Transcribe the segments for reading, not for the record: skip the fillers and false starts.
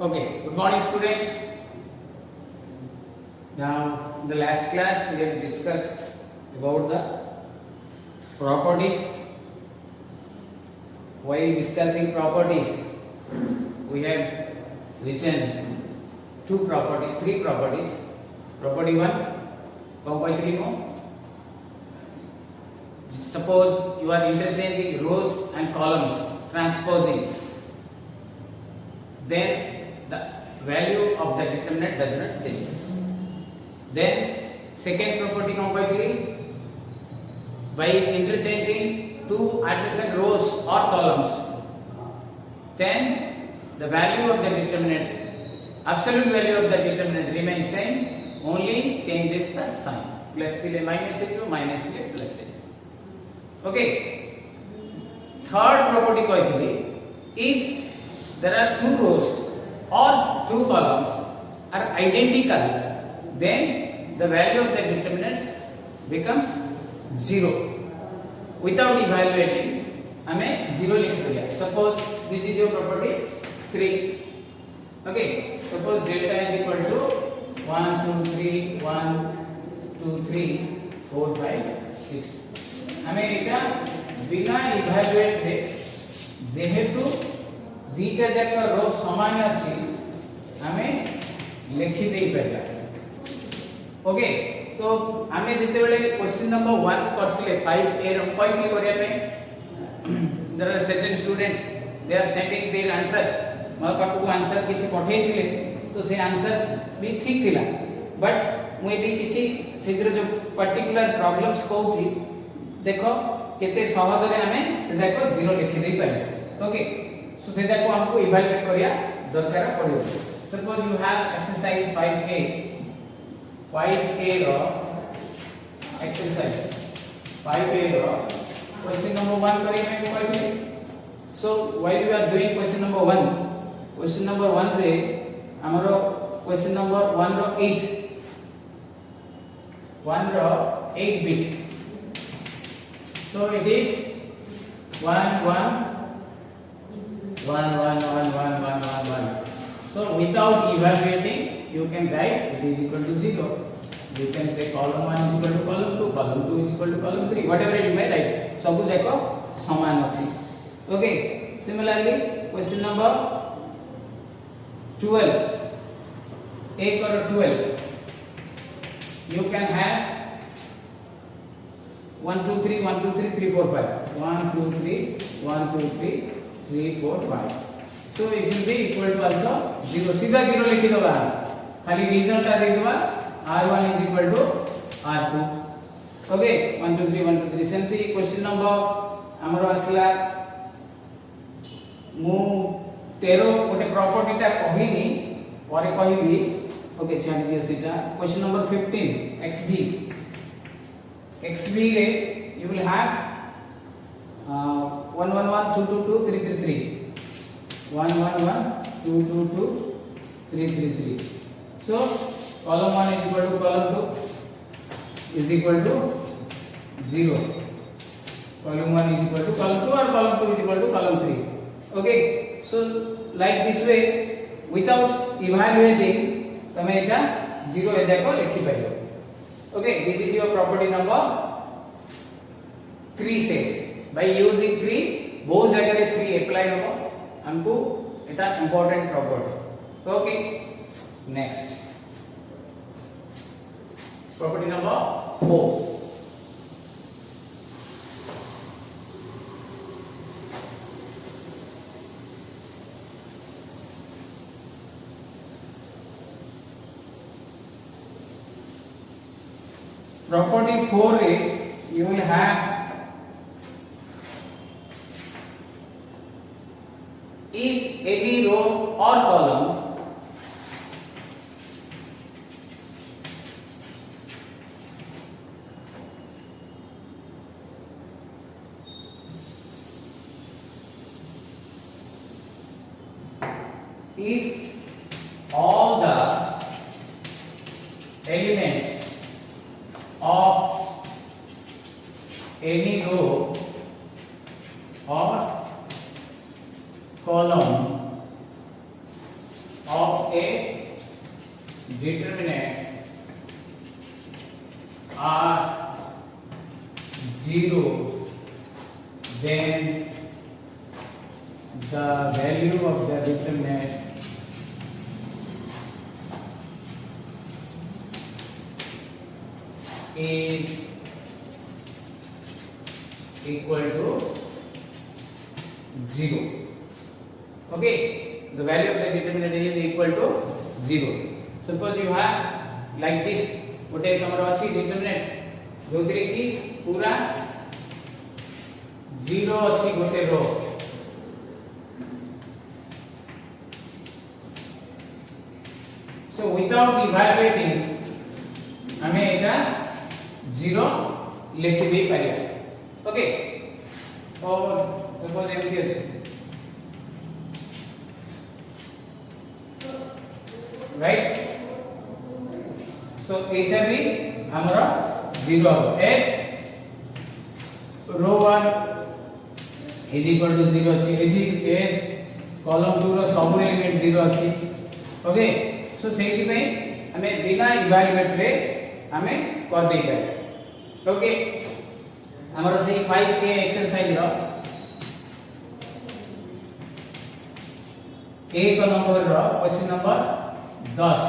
Okay, good morning students. Now in the last class we have discussed about the properties. While discussing properties, we have written three properties. Property 1, 1.3 more. Suppose you are interchanging rows and columns, transposing, then the value of the determinant does not change. Then second property 1.3, by interchanging two adjacent rows or columns, then the value of the determinant, absolute value of the determinant remains same, only changes the sign. Plus thile minus into minus thile plus thile. Okay. Third property कहती if there are two rows or two columns are identical, then the value of the determinant becomes 0. Without evaluating, हमें 0 लिख दिया. Suppose this is your property 3. Okay. Suppose delta is equal to 1, 2, 3, 1, 2, 3, 4, 5, 6. हमें इटा बिना evaluate रे जेहेतु दीटा जाक रो समान अछि हमें लिखि देई परला. ओके, तो हमें जते बेले क्वेश्चन नंबर 1 करथिले 5a रो कहथिले करिया पे there are certain students they are sending their answers more पाखु आंसर किछि पठेइथिले तो से आंसर भी ठीक थिला, बट मु एटी किछि सेतिर जो पर्टिकुलर प्रॉब्लम्स कहूची देखो केते सहज रे हमें से जाको 0 लिखि देई पारे. ओके, सो से जाको हमको इवैल्यूएट करिया दरकार पड़ियो. Suppose you have exercise 5a रो एक्सरसाइज 5a रो क्वेश्चन नंबर 1 करी मैं कहबी. So while you are doing question number 1 रे हमरो क्वेश्चन नंबर 1 रो 8 bit. So it is 1 1 1 1 1 1 1 1 1. So without evaluating, you can write it is equal to 0. You can say column 1 is equal to column 2, column 2 is equal to column 3. Whatever you may write, सब जाको समान अछि. Okay. Similarly, question number 12. 1 और 12. You can have 1 2 3 1 2 3 3 4 5 1 2 3 1 2 3 3 4 5. So it will be equal to also 0. सीधा 0 लिखि दबा, खाली reason टा दे दबा r1 is equal to r2. Okay, 1 2 3 1 2 3. सेंती क्वेश्चन नंबर हमरो आसला मु 13 गोटे प्रॉपर्टी टा कहिनी परे कहिबी. ओके, छाडी दियो सीधा. क्वेश्चन नंबर 15 xb रे you will have 1 1 1 2 2 2 3 3 3 1 1 1 2 2 2 3 3 3. So column 1 is equal to column 2 is equal to 0. Column 1 is equal to column 2 or column 2 is equal to column 3. Okay, so like this way without evaluating तमे एटा 0 ए जाको लिखि परियो. Okay, this is your property number 3 says by using 3 बहुत जगह रे 3 apply हो हमको एटा important property. Okay, next property number 4. Property 4 रे you will have if any row or column if all the elements of any row or column of a determinant are 0, then the value of the determinant is equal to 0. Okay, the value of the determinant is equal to 0. Suppose you have like this, गोटे तमरो अछि determinant जोतरे की पूरा 0 अछि गोटे रो, so without evaluating हमें एटा 0 लिखि दे Pariya. Okay, और suppose एमती अछि राइट, सो एटा भी हमरा 0 हो. h रो 1 इज इक्वल टू 0 अछि, h कॉलम 2 रो सब एलिमेंट 0 अछि. ओके, सो सेहि पे हमें बिना इवैल्यूएट रे हमें कर दे पाए. ओके, हमरा से 5 के एक्सरसाइज रो एक नंबर रो question number 10.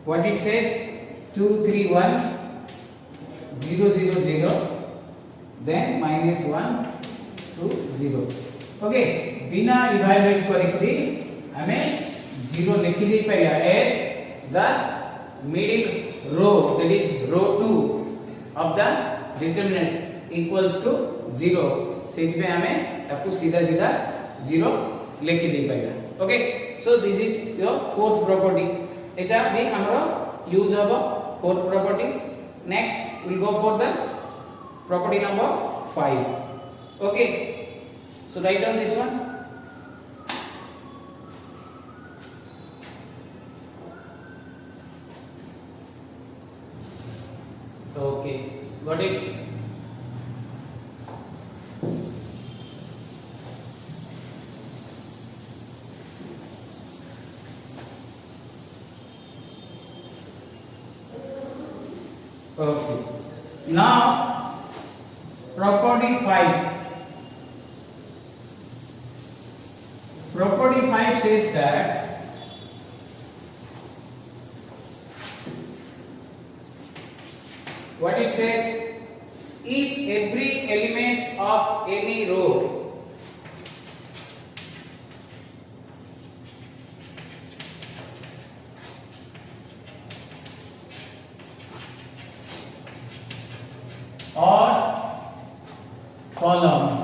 What it says 2 3 1 0 0 0 then minus 1 2 0. Okay, बिना इवैल्यूएट करिकरी हमें 0 लिखि दे पाया as the middle row, that is row 2 of the determinant equals to 0. सेति पे हमें ताकू सीधा सीधा 0 लिखि दे पाया. Okay, so this is your fourth property. एटा भी हमरो यूज होबो fourth property. Next we'll go for the property number 5. Okay, so write down this one. Okay, got it. Okay, now property 5. Property 5 says that what it says, if every element of any row or column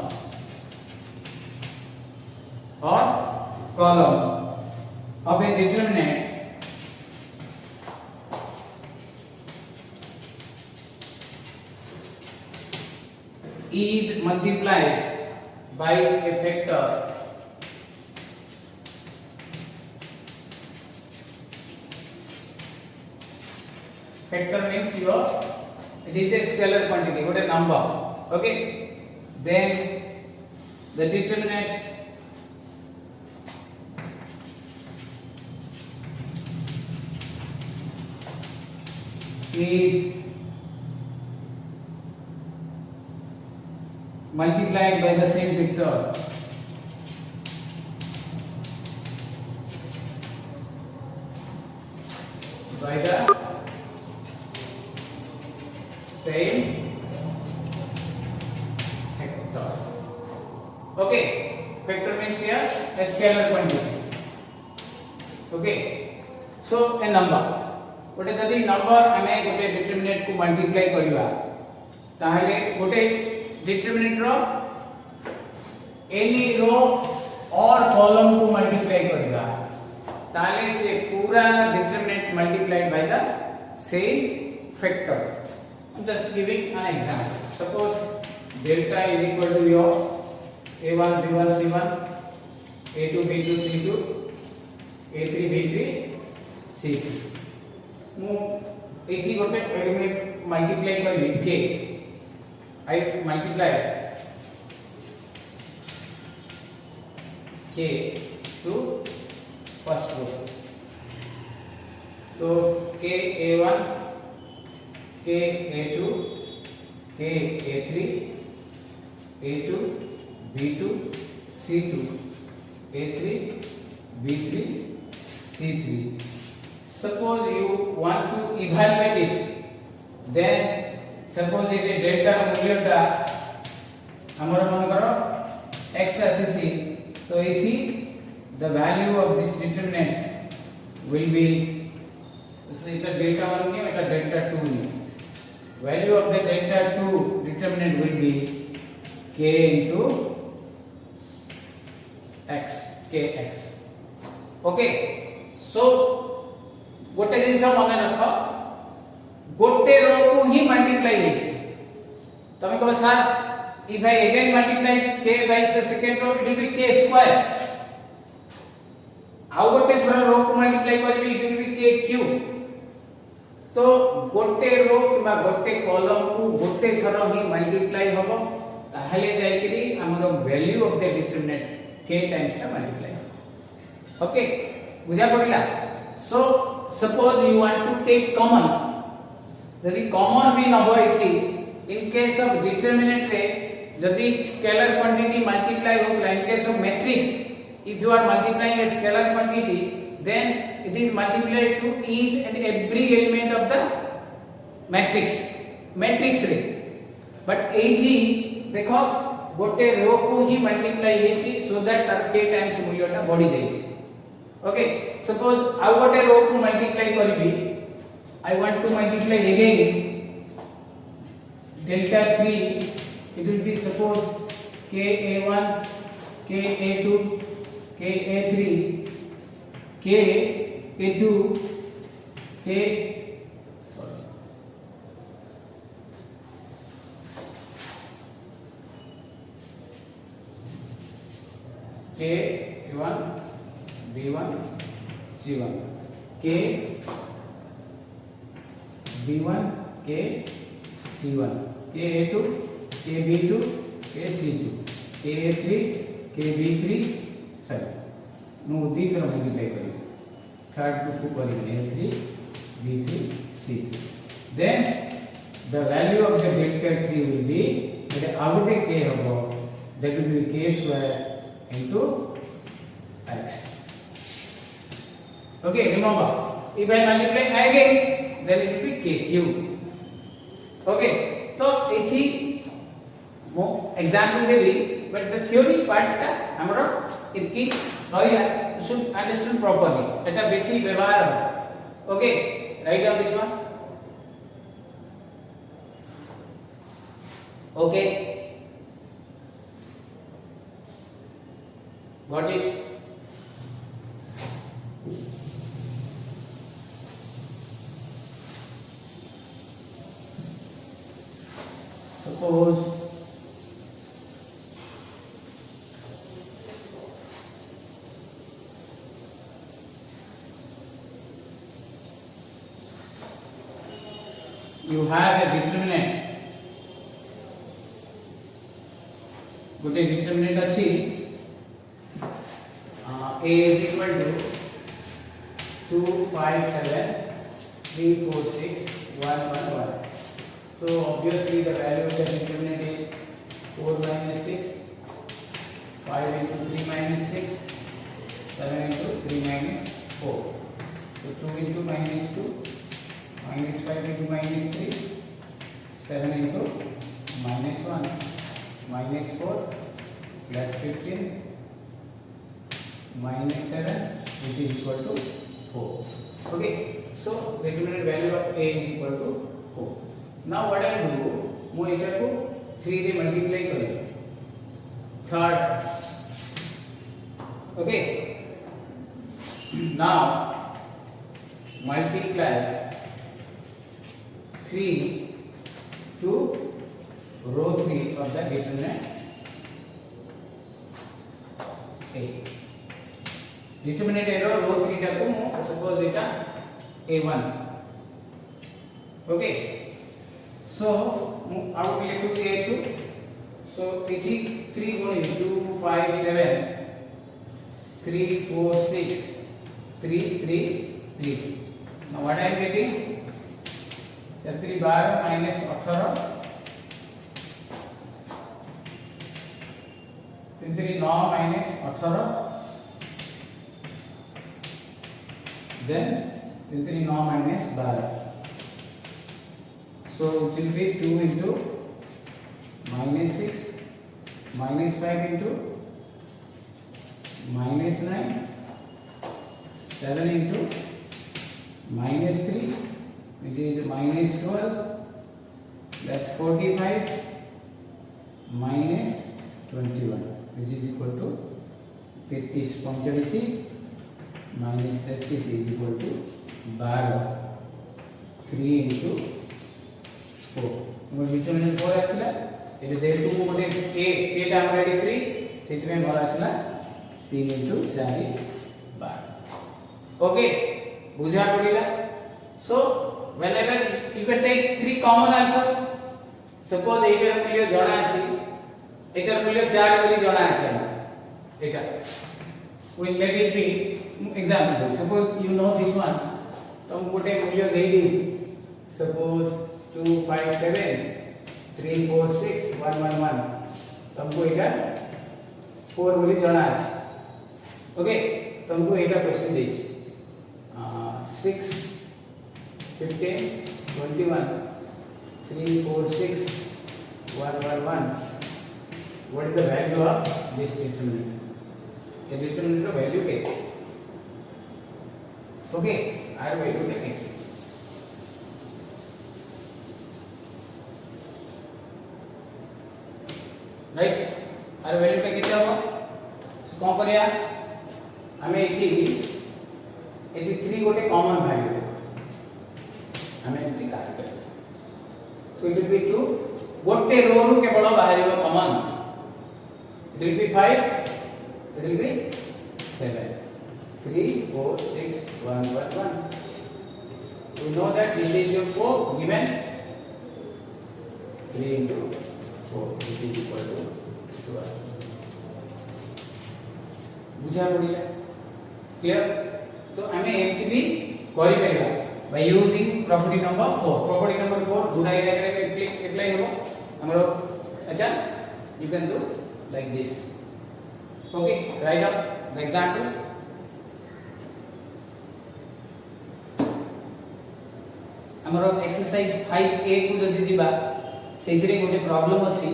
of a determinant is multiplied by a factor means your it is a scalar quantity, what a number. Okay, then the determinant is multiplied by the same vector by the same factor. Okay, factor means here a scalar quantity. Okay, so a number, गोटे जदि number हमें गोटे determinant को multiply करिवा ताहले गोटे determinant रो any रो और column को multiply करिवा ताहले से पूरा determinant multiplied by the same factor. I'm just giving an example. Suppose delta is equal to your a1 b1 c1 a2 b2 c2 a3 b3 c3. मु एची गोटे एलिमेंट मल्टीप्लाई करबी k, I multiply k to first row. तो k a1 k a2 k a3 a2 b2 c2 a3 b3 c3. Suppose you want to evaluate it, then suppose it delta मूल्यटा हमर मनकर x आसीछि, तो एठी the value of this determinant will be, so eta delta 1 ने eta delta 2 ने, value of the delta 2 determinant will be k into x, kx. Okay, so गोटे जिनस मन रख, गोटे रो को ही मल्टीप्लाई हेछि, तमे कह sir if I again multiply k by the second row, it will be k square. आउ गोटे थोड़ा रो को मल्टीप्लाई करबी, it will be k cube. तो गोटे रो किबा गोटे कॉलम को गोटे थरो ही मल्टीप्लाई हबो, ताहले जाय करी हमरो value of the determinant k times का मल्टीप्लाई हबो. ओके, बुझा पड़िला. So suppose you want to take common, यदि कॉमन भी नबो इछि, इन केस ऑफ डिटरमिनेंट रे यदि स्केलर क्वांटिटी मल्टीप्लाई होतला, in case of matrix if you are multiplying a scalar quantity, then it is multiplied to each and every element of the matrix रे. but एजी देखो गोटे रो को ही मल्टीप्लाई हेछि, सो दैट k टाइम्स मूल्यटा बढ़ी जाइछि. ओके, सपोज आउ गोटे रो को मल्टीप्लाई करबी, I want to multiply again delta 3, it will be suppose k a1 k a2 k a3 k a2 k k a1 b1 c1 k b1 k c1 k a2 k b2 k c2 k a3 k b3, sorry no तीसरा multiply करिए, third को करिए a3 b3 c3. then the value of the delta 3 will be that out k hobo, that will be k square into x. Okay, remember if I multiply again, then it will be k cube. Okay, तो Aichi मो example Devi, but the theory parts का हमरो इतकी रहिला, should understand properly, एटा बेसी व्यवहार हो. Okay, write down this one. Okay, got it? Suppose you have a determinant, गोटे डिटरमिनेंट अछि, a is equal to 2 5 7 3 4 6 1 1 1. so obviously the value of the determinant is 4 minus 6, 5 into 3 minus 6, 7 into 3 minus 4. so 2 into minus 2 minus 5 into minus 3, 7 into minus 1 minus 4 plus 15 minus 7, which is equal to 4. Okay, so determinant value of a is equal to 4. now what I will do, mo eta को 3 रे multiply करिए, third. okay, now multiply 3 to row 3 of the determinant a. determinant a row 3 टा को मो suppose एटा a1. okay, so out लिखु a2, so इची 3 गुणे 2 5 7 3 4 6 3 3 3. Now what I am getting? 4 3 12 minus 18, 3 3 9 minus 18, then 3 3 9 minus 12. So it will be 2 into minus 6 minus 5 into minus 9, 7 into minus 3, which is minus 12, plus 45 minus 21, which is equal to 33.45 minus 33 is equal to 12. 3 into 4. Determinant 4 आसला एटा जेहेतु गोटे k टा हमर AD 3 सेति में मोर आसला 3 into 4 12. Okay बुझा पड़िला. So whenever you can take 3 common also. Suppose एटार मूल्य जणा अछि, एटार मूल्य 4 बोली जणा अछि एटा. We let it be example. Suppose you know this one, तो गोटे मूल्य देई दी. Suppose 2 5 7 3 4 6 1 1 1. तुमको एटा 4 बोली जणा अछि. ओके तुमको एटा क्वेश्चन देछि 6 15 21 3 4 6 1 1 1. What is the value of this determinant? The determinant value k. Okay, our value k. Right आर वैल्यू टा केते हो कोन करिया हमें एठी 3 गोटे कॉमन वैल्यू हमें एठी काट कर. सो इट विल बी 2 गोटे रो रु केवल बाहर common. It will B 5, it will B 7 3 4 6 1 1 1. we know that this is your 4 given 3 into 4 which is equal to 12. बुझा पड़िला क्लियर. तो हमें एमती भी करि परिबा by using property number 4. Property number 4 गुडा एरिया रे अप्लाई हो हमरो. अच्छा you can do like this. Okay write up the example. हमरो एक्सरसाइज 5a को जदी जीबा सेथिरे गोटे प्रॉब्लम अछि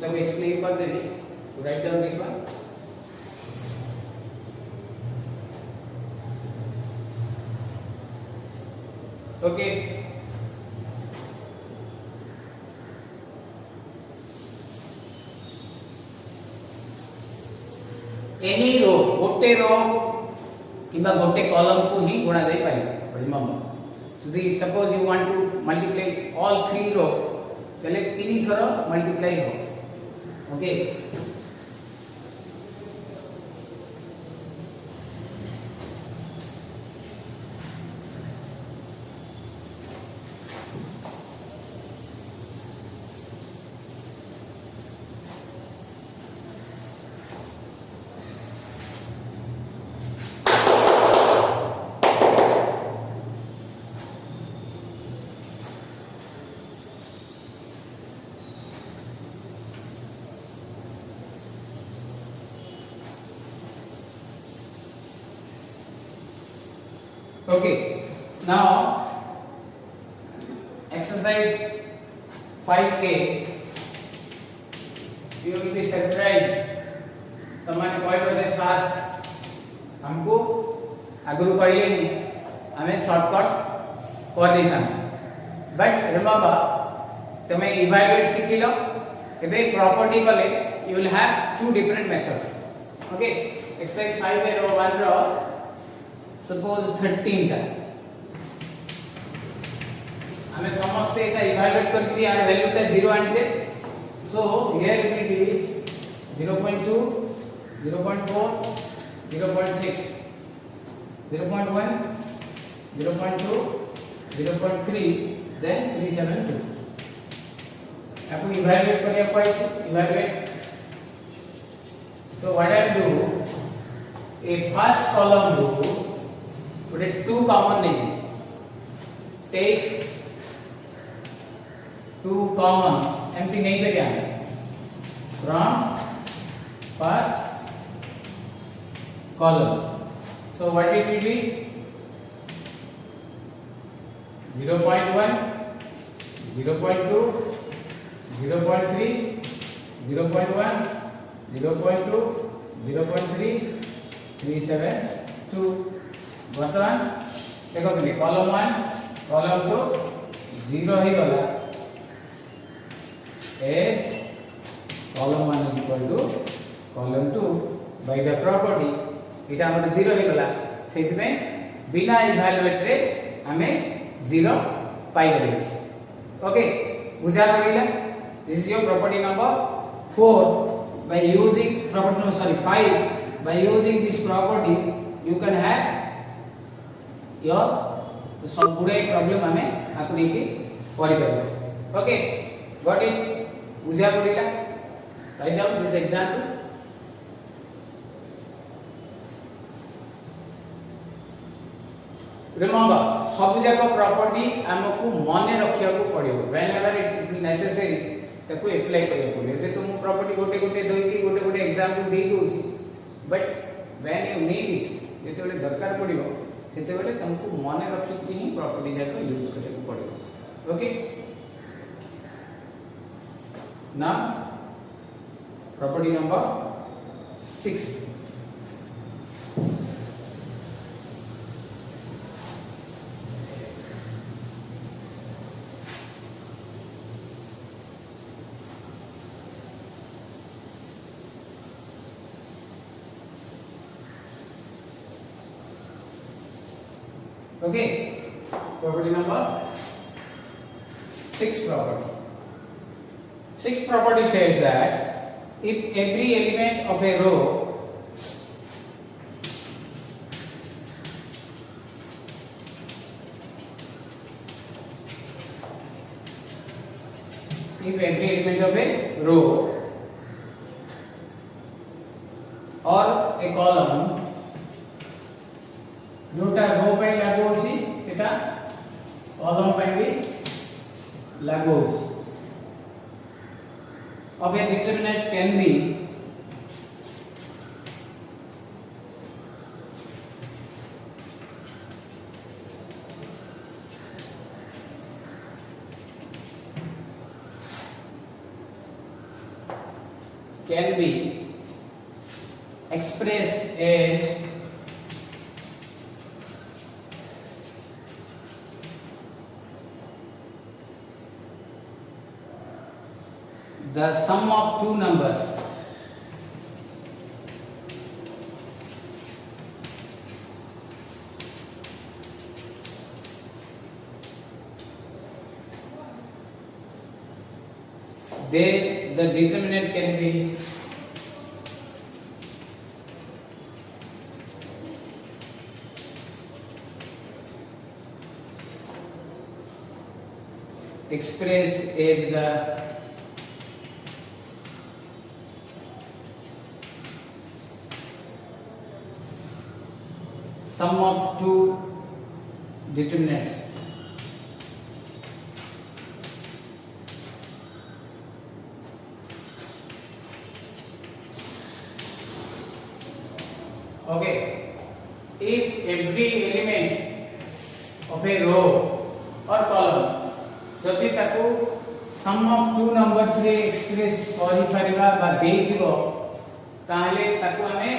तो एक्सप्लेन कर देबी. Write down this one. Okay any row गोटे रो किबा गोटे कॉलम को ही गुणा दे पारि. Remember so the suppose you want to multiply all 3 row चले 3 थरो मल्टीप्लाई हो. Okay okay now exercise 5k you will be surprised. तमाने कोई बोले सर हमको आगुरु कहले नहीं हमें शॉर्टकट कर देता. बट रिमेंबर तमे इवैल्यूएट सिखिलो एबे प्रॉपर्टी कले you will have 2 different methods. okay exercise 5 row 1 row suppose 13 था हमें समझते था इवैल्यूएट करके यार वैल्यू का 0 आने से. So here it will B 0.2 0.4 0.6 0.1 0.2 0.3 then 372. आपको इवैल्यूएट करने को evaluate. so what I do ए फर्स्ट कॉलम रो गोटे 2 कॉमन नै छी टेक 2 कॉमन एमती नहीं करिया from first column. So what it will be? 0.1, 0.2, 0.3, 0.1, 0.2, 0.3, 372. वर्तमान देखो कॉलम 1 कॉलम 2 0 ही गला as column 1 is equal to column 2 by the property इटा हमर 0 हे गला सेति में बिना इवैल्यूएट रे हमें 0 पाई गले ओके बुझा पड़िला this is your property number 4 by using property number sorry 5 by using this property you can have your सब गुडे प्रॉब्लम हमें अपने की पढ़ी पारे ओके गॉट इट बुझा पड़िला write down this example remember सब जाक प्रॉपर्टी हमको मन रखिया को पड़ियो व्हेन एवर इट नेसेसरी ताको अप्लाई करिया पड़ियो जे तो मु प्रॉपर्टी गोटे गोटे गोटे एग्जांपल दे दोची but when you need it जेतेबेले दरकार पड़ियो सेतेबेले तुमको मन रखि ही प्रॉपर्टी जाक यूज करिया को पड़ियो okay now property number 6 okay property number 6 property says that if every element of a row or a column जोटा रो पे लागू होची सेटा कॉलम पे भी लागू होची अब a determinant can be expressed as the sum of two numbers then the determinant can be expressed as the sum of two determinants okay if every element of a row or column जदि ताको सम of two numbers रे express करि परिबा बा देथिबो ताहले ताको हमें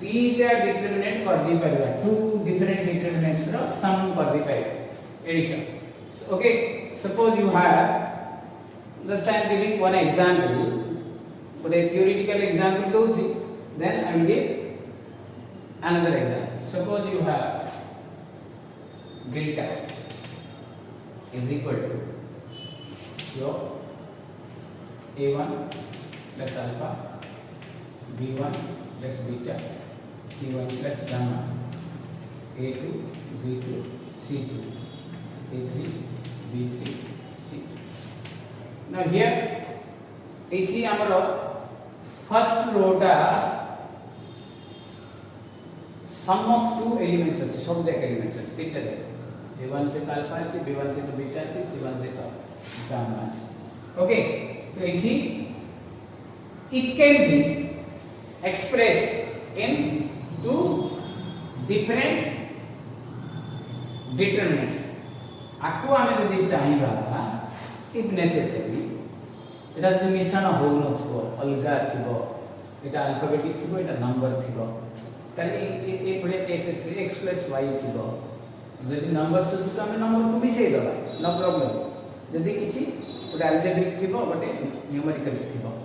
दीजा determinant कर दी परिबा टू डिफरेंट डिटरमिनेंट्स रो सम कर दी परिबा addition okay suppose you have just I am giving one example but a theoretical example दोची then I will give another example suppose you have delta is equal to your a1 plus alpha b1 plus beta c1 plus gamma a2 b2 c2 a3 b3 c2 now here each amar first row ta sum of two elements अछि सब जाक elements अछि तीनटा a1 से alpha अछि b1 से तो beta अछि c1 से तो गामा अछि ओके तो इठी it can be expressed in two different determinants आकु आमे जदि चाहिबा if necessary एटा जदि मिश्रण हो न थो अलगा थिबो एटा अल्फाबेटिक थिबो एटा नंबर थिबो ताले ए बडे केसेस x + y थिबो जदि नंबर से तो आमे नंबर को मिसै दबा नो प्रॉब्लम जदि किछि ओटा अलजेब्रिक थिबो बटे न्यूमेरिकल्स थिबो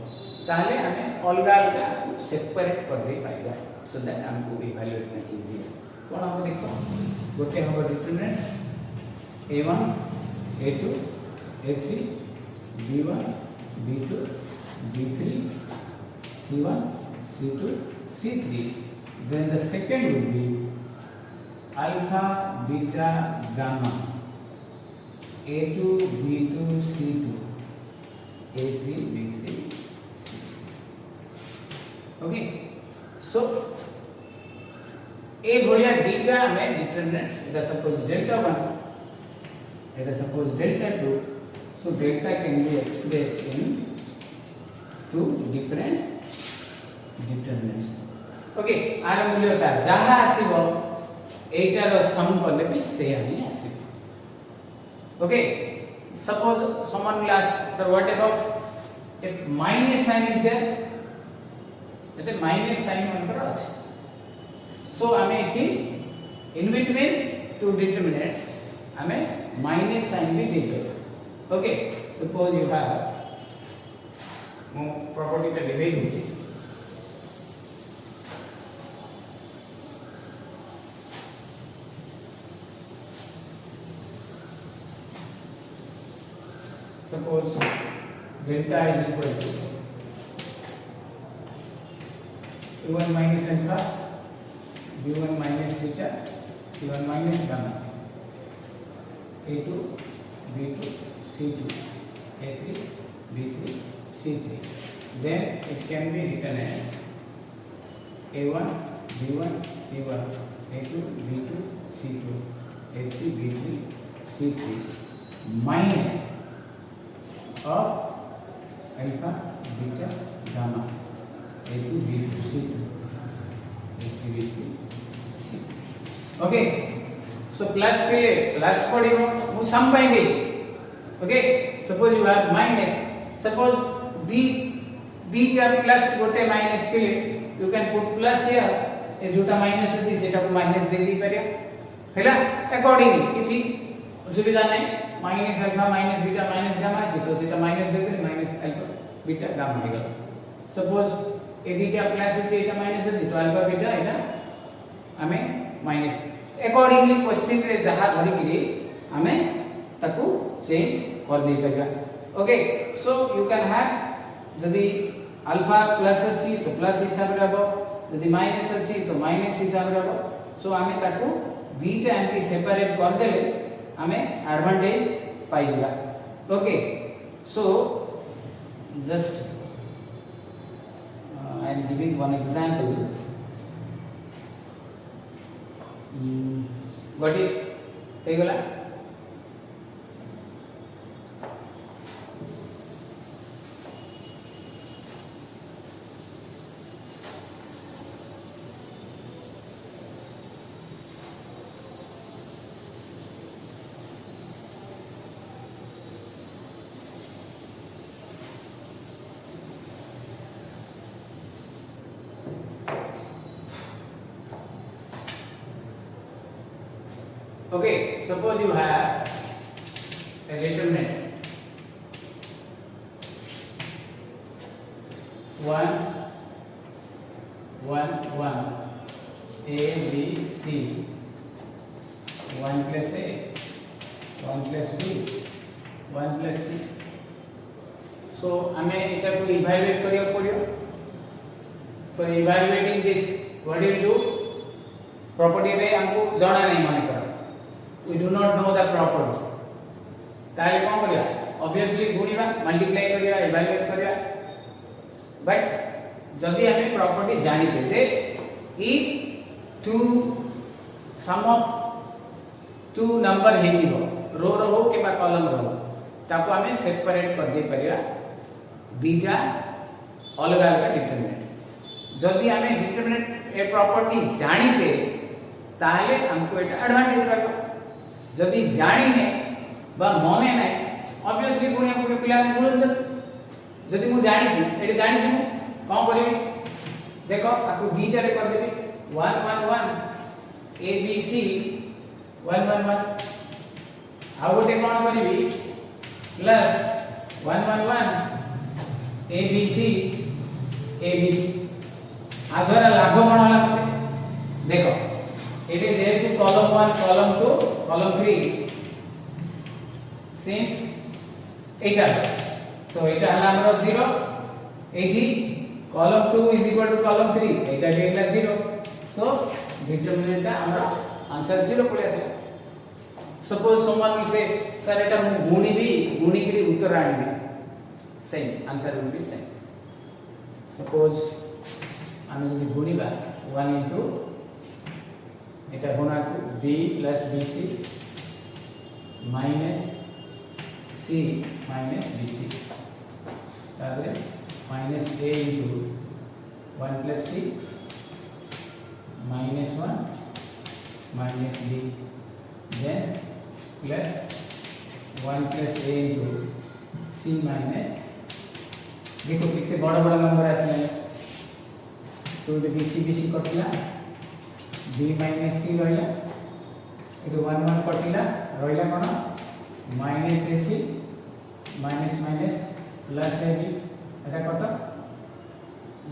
ताले आमे अलगा अलगा सेपरेट कर दे पाइबा सो दैट हमको इवैल्यूएट में इजी कोन हम देखो गोटे हम determinant a1 a2 a3 b1 b2 b3 c1 c2 c3 then the second would be alpha beta gamma a2 b2 c2 a3 b3 okay so ए भलिया डीटा में डिटरमिनेंट एटा सपोज डेल्टा 1 एटा suppose delta 2 so delta can be expressed in two different determinants okay आर मूल्य का जहा आसीबो एटा रो सम करले भी से ही आसीबो okay suppose someone will ask sir what about if minus sign is there एते माइनस साइन अंतर अछि सो हमें एठी इन बिटवीन टू डिटरमिनेंट्स हमें माइनस साइन भी दे दो ओके सपोज यू हैव मो प्रॉपर्टी का लिखे दूंगी suppose delta is equal to a1 minus alpha b1 minus beta c1 minus gamma a2 b2 c2 a3 b3 c3 then it can be written as a1 b1 c1 a2 b2 c2 a3 b3 c3 minus of alpha beta gamma a2 b2 c2 a3 b3 c okay so plus के plus पडिबो मु sum बाइ देछि okay suppose you have minus suppose beta plus गोटे minus के you can put plus here ए जोटा minus अछि सेटा को माइनस दे दी परियो हैला अकॉर्डिंगली किछि असुविधा नै minus alpha minus beta minus gamma अछि तो सेटा माइनस दे दे माइनस अल्फा बीटा गामा हो गला सपोज ए बीटा प्लस अछि एटा माइनस अछि तो अल्फा बीटा एटा हमें माइनस अकॉर्डिंगली क्वेश्चन रे जहा धरि कि हमें ताकू चेंज कर दे परिया okay so you can have जदी अल्फा प्लस अछि तो प्लस हिसाब रे हबो जदी माइनस अछि तो माइनस हिसाब रे हबो सो हमें ताकू बीटा एंटी सेपरेट कर देले हमें एडवांटेज पाई जिला okay so just I am giving one example. Got it? Hey, gala. Okay, suppose you have a determinant 1 1 1 a b c 1 plus a 1 plus b 1 plus c so हमें एटा को evaluate करियो पड़ियो for evaluating this what you do property रे हमको जाना नहीं माने कर we do not know the property ताले कोन करिया obviously गुणीबा मल्टीप्लाई करिया इवैल्यूएट करिया बट जदी हमें प्रॉपर्टी जानि छे जे if two sum of two number हेतिबो रो रो हो के बा कॉलम रो ताको हमें सेपरेट कर दे परिया दीटा अलग अलग डिटरमिनेंट जदि हमें डिटरमिनेंट ए प्रॉपर्टी जानी छे ताले हमको एटा एडवांटेज रहबो जदि जानी ने बा मने नै ऑब्वियसली पुणी हम पिला ने बोलन छ जदि मु जानी छी एटा जानी छी कोन करबी देखो आकु दीटा रे कर देबी 1 1 1 ए बी सी 1 1 1 आ गोटे कोन करबी प्लस 1 1 1 ए बी सी आधर लाभ कोन होला मते देखो एटे जेहेतु कॉलम 1 कॉलम 2 कॉलम 3 सिंस एटा सो एटा हला हमरो 0 एठी column 2 is equal to column 3 एटा गेला 0 सो डिटरमिनेंट हमरो आंसर 0 पड़े आसे suppose someone will say sir एटा मु गुणी करी उत्तर आनिबी same answer will be same suppose आमे जदि गुणीबा 1 into এটা গুণা b plus bc minus c minus bc তারপরে minus a into 1 plus c minus 1 minus b then plus 1 plus a into c minus देखो कितने बड़ा बड़ा नंबर आसले तो bc कटिला b minus c रहिला एटु 1 1 कटिला रहिला कोन minus ac minus minus plus ab Etah cut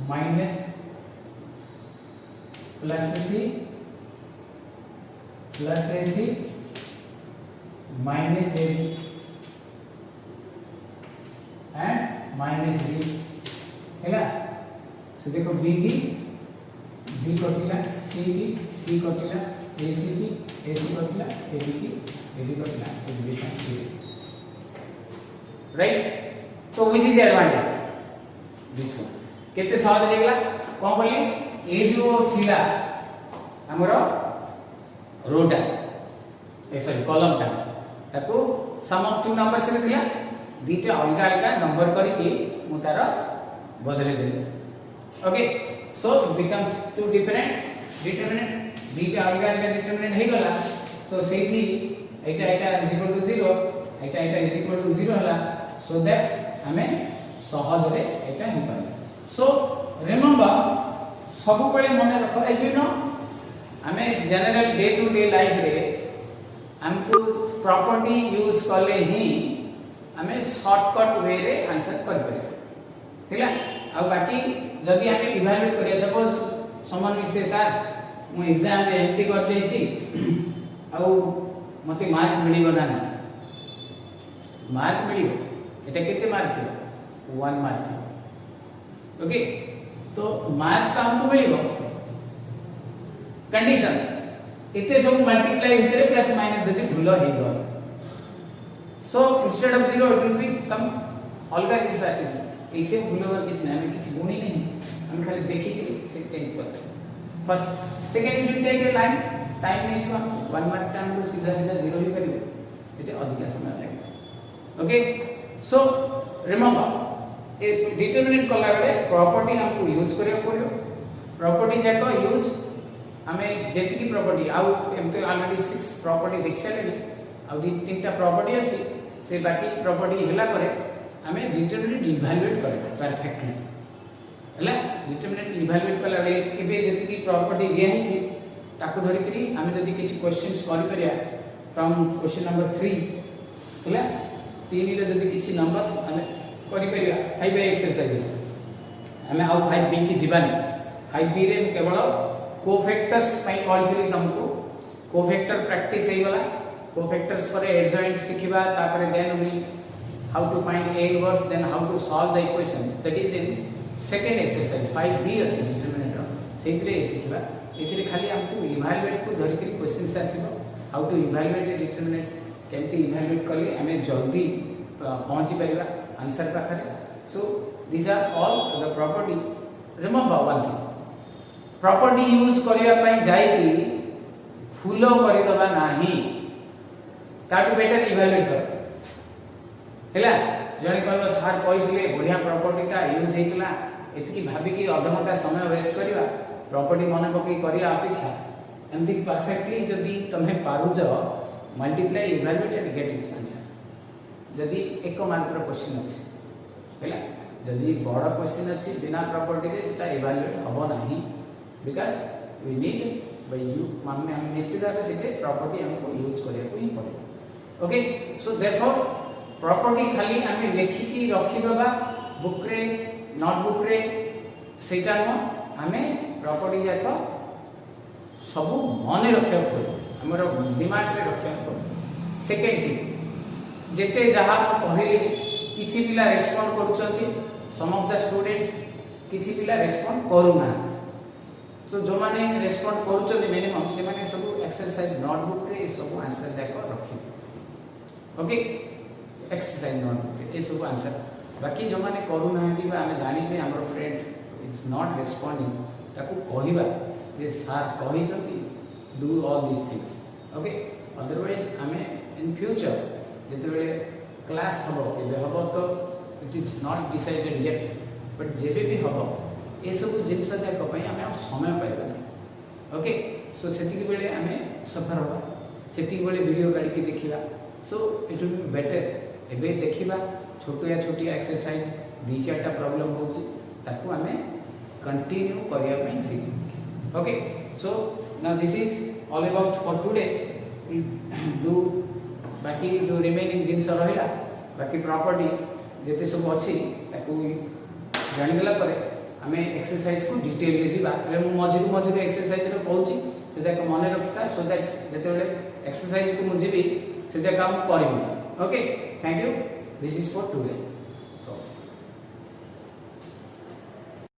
minus plus c plus ac minus ab and minus b हैला सो देखो b की b कटिला c की c कटिला ac की ac कटिला ab की ab कटिला एजुकेशन राइट तो which is advantage this one केते सहज देखला कोन बोली ए जो थिला हमरो रोटा ए सॉरी कॉलम टा ताको सम ऑफ टू नंबर से थिला दीटा अलग अलग नंबर करके मु तार बदले देली okay so it becomes two different determinant दीटा अलग अलग डिटरमिनेंट हे गला सो सेठी एटा एटा is equal to 0 Etah Etah is equal to 0 हला सो दैट हमें सहज रे एटा हो पाए सो रिमेंबर सब पळे मने रखो एज यू नो हमें general day to day life रे हमको प्रॉपर्टी यूज करले ही हमें शॉर्टकट वे रे आंसर कर परिबो थिला आ बाकी जदी हमें इवैल्यूएट करिया सपोज समन विशेष सर मु एग्जाम रे एंट्री कर दे छी आ मते मार्क मिलिबो ना मार्क मिलिबो एटा केते मार्क थियो 1 मार्क थियो ओके तो मार्क का हमको मिलिबो कंडीशन इते सब मल्टीप्लाई होतरे प्लस माइनस जदी भूल हे go so instead of 0 it will be come अलगा किस आसे एथे भूल हो किस ना हमें किछ गुणी नहीं हम खाली देखि के से चेंज करते first second you take your line time नहीं को 1 मार्क टाइम को सीधा सीधा 0 ही करियो एते अधिक समय लागे ओके सो रिमेंबर ए डिटरमिनेंट कला बेले प्रॉपर्टी हमको यूज करियो पड़ियो प्रॉपर्टी जाको यूज हमें जेति की प्रॉपर्टी आउ एमते ऑलरेडी 6 प्रॉपर्टी देख सलेनी आ दी तीनटा प्रॉपर्टी अछि से बाकी प्रॉपर्टी हला करे हमें डिटरमिनेंट इवैल्यूएट करे परफेक्टली हला डिटरमिनेंट इवैल्यूएट कला रे एबे जेति की प्रॉपर्टी दिया है छी ताको धरि करी हमें जदी किछ क्वेश्चंस करि परिया फ्रॉम क्वेश्चन नंबर 3 हला 3 रे जदी किछ नंबर्स हमें करि परिया 5 एक्सरसाइज हमें आउ 5b की जीवानी 5b रे केवल कोफैक्टर्स पई कहइली तुमको कोफैक्टर प्रैक्टिस हे गला कोफैक्टर्स पर एडजॉइंट सिखिबा तापर then we how to find a inverse then how to solve the equation that is in second exercise 5b अछि डिटरमिनेंट सेतरे सिखिबा एतरे खाली हमको इवैल्यूएट को धरि के क्वेश्चंस आसीबो how to evaluate a determinant केमती इवैल्यूएट करले हमें जल्दी पहुंची परिबा आंसर पाखरे so these are all the property remember one thing property use करिया पई जाई कि फुल करि दबा नाही ताटू बेटर इवैल्यूएट कर हैला जने कहबो सर कहिथिले बढ़िया प्रॉपर्टीटा यूज हेतला एतकी भाबी कि आधा घंटा समय वेस्ट करिवा प्रॉपर्टी मन पकई करिया अपेक्षा एमती परफेक्टली जदी तमे पारुज multiply evaluate and get it answer जदी एक मार्क रो क्वेश्चन अछि हैला जदी बड़ क्वेश्चन अछि बिना प्रॉपर्टी रे सेटा इवैल्यूएट हबो नाही because we need by you माने हम निश्चित भाव से प्रॉपर्टी हमको यूज करिया को ही पड़े ओके सो देयरफॉर प्रॉपर्टी खाली हमें लिखि की रखि दबा बुक रे नोटबुक रे सेटा न हमें प्रॉपर्टी जाक सब मन रखिया पड़े हमर दिमाग रे रखिया पड़े सेकंड थिंग जेते जहा कहले किछि पिला रेस्पोंड करूछंती सम ऑफ द स्टूडेंट्स किछि पिला रेस्पोंड करूना तो जो माने रेस्पोंड करूछंती मिनिमम से माने सब एक्सरसाइज नोटबुक रे सब आंसर जाक रखि ओके एक्सरसाइज नोटबुक रे ए सब आंसर बाकी जो माने करूना हंती बा हमें जानि जे हमर फ्रेंड इज नॉट रेस्पोंडिंग ताकू कहिबा जे सर कहिसंती do all this things okay otherwise हमें इन फ्यूचर जते बेले क्लास हबो एबे हबो तो it is not decided yet but जेबे भी हबो ए सब जिंस जाक पई हमें समय पाइबा ओके सो सेति के बेले हमें सफर होबा सेति के बेले वीडियो काढी के देखिबा so it will be better एबे देखिबा छोटिया छोटिया एक्सरसाइज दी चारटा प्रॉब्लम होची ताकू हमें कंटिन्यू करिया पई सीख okay so now this is all about for today do बाकी जो रिमेनिंग जिंस रहिला बाकी प्रॉपर्टी जेते सब अछि ताकू जानि गेला परे हमें एक्सरसाइज को डिटेल रे जीवा ले मु मझिरु एक्सरसाइज रे कहूची से जाक मन रखता सो दैट जेते बेले एक्सरसाइज को मु जीबी से जाक काम करबी okay thank you this is for today